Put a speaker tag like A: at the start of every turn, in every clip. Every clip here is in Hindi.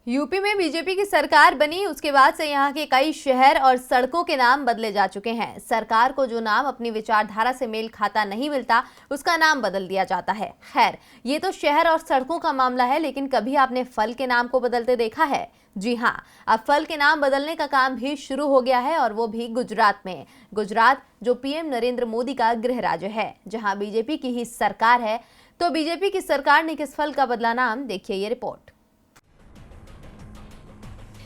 A: यूपी में बीजेपी की सरकार बनी उसके बाद से यहां के कई शहर और सड़कों के नाम बदले जा चुके हैं। सरकार को जो नाम अपनी विचारधारा से मेल खाता नहीं मिलता उसका नाम बदल दिया जाता है। खैर, ये तो शहर और सड़कों का मामला है, लेकिन कभी आपने फल के नाम को बदलते देखा है? जी हाँ, अब फल के नाम बदलने का काम भी शुरू हो गया है, और वो भी गुजरात में। गुजरात जो पीएम नरेंद्र मोदी का गृह राज्य है, जहां बीजेपी की ही सरकार है। तो बीजेपी की सरकार ने किस फल का बदला नाम, देखिए ये रिपोर्ट।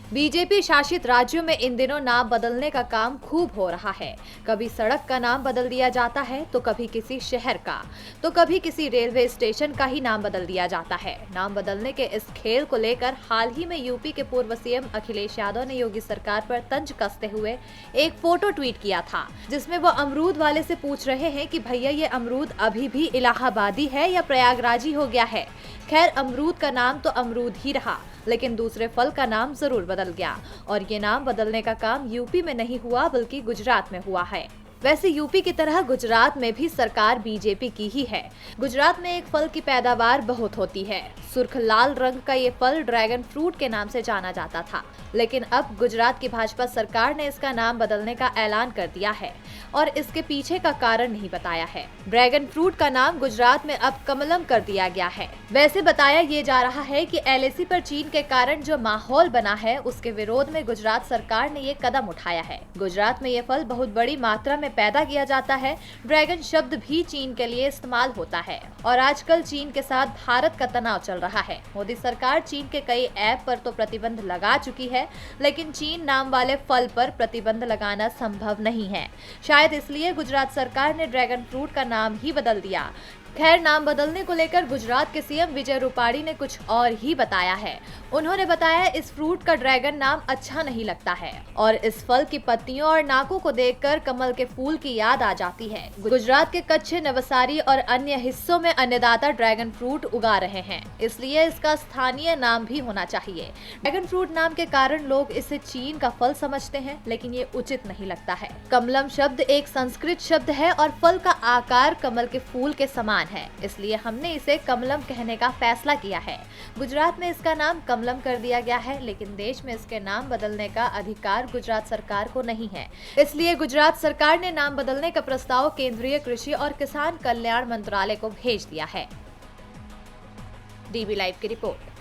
B: बीजेपी शासित राज्यों में इन दिनों नाम बदलने का काम खूब हो रहा है। कभी सड़क का नाम बदल दिया जाता है, तो कभी किसी शहर का, तो कभी किसी रेलवे स्टेशन का ही नाम बदल दिया जाता है। नाम बदलने के इस खेल को लेकर हाल ही में यूपी के पूर्व सीएम अखिलेश यादव ने योगी सरकार पर तंज कसते हुए एक फोटो ट्वीट किया था, जिसमें वो अमरूद वाले से पूछ रहे हैं कि भैया ये अमरूद अभी भी इलाहाबादी है या प्रयागराजी हो गया है। खैर, अमरूद का नाम तो अमरूद ही रहा, लेकिन दूसरे फल का नाम जरूर बदल गया। और ये नाम बदलने का काम यूपी में नहीं हुआ, बल्कि गुजरात में हुआ है। वैसे यूपी की तरह गुजरात में भी सरकार बीजेपी की ही है। गुजरात में एक फल की पैदावार बहुत होती है। सुर्ख लाल रंग का ये फल ड्रैगन फ्रूट के नाम से जाना जाता था, लेकिन अब गुजरात की भाजपा सरकार ने इसका नाम बदलने का ऐलान कर दिया है, और इसके पीछे का कारण नहीं बताया है। ड्रैगन फ्रूट का नाम गुजरात में अब कमलम कर दिया गया है। वैसे बताया ये जा रहा है कि एलएसी पर चीन के कारण जो माहौल बना है, उसके विरोध में गुजरात सरकार ने ये कदम उठाया है। गुजरात में ये फल बहुत बड़ी मात्रा में पैदा किया जाता है। ड्रैगन शब्द भी चीन के लिए इस्तेमाल होता है, और आजकल चीन के साथ भारत का तनाव चल रहा है। मोदी सरकार चीन के कई ऐप पर तो प्रतिबंध लगा चुकी है, लेकिन चीन नाम वाले फल पर प्रतिबंध लगाना संभव नहीं है। शायद इसलिए गुजरात सरकार ने ड्रैगन फ्रूट का नाम ही बदल दिया। खैर, नाम बदलने को लेकर गुजरात के सीएम विजय रूपाणी ने कुछ और ही बताया है। उन्होंने बताया इस फ्रूट का ड्रैगन नाम अच्छा नहीं लगता है, और इस फल की पत्तियों और नाकों को देखकर कमल के फूल की याद आ जाती है। गुजरात के कच्छ, नवसारी और अन्य हिस्सों में अन्नदाता ड्रैगन फ्रूट उगा रहे हैं, इसलिए इसका स्थानीय नाम भी होना चाहिए। ड्रैगन फ्रूट नाम के कारण लोग इसे चीन का फल समझते हैं, लेकिन ये उचित नहीं लगता है। कमलम शब्द एक संस्कृत शब्द है और फल का आकार कमल के फूल के समान है, इसलिए हमने इसे कमलम कहने का फैसला किया है। गुजरात में इसका नाम कमलम कर दिया गया है, लेकिन देश में इसके नाम बदलने का अधिकार गुजरात सरकार को नहीं है। इसलिए गुजरात सरकार ने नाम बदलने का प्रस्ताव केंद्रीय कृषि और किसान कल्याण मंत्रालय को भेज दिया है। डीबी लाइव की रिपोर्ट।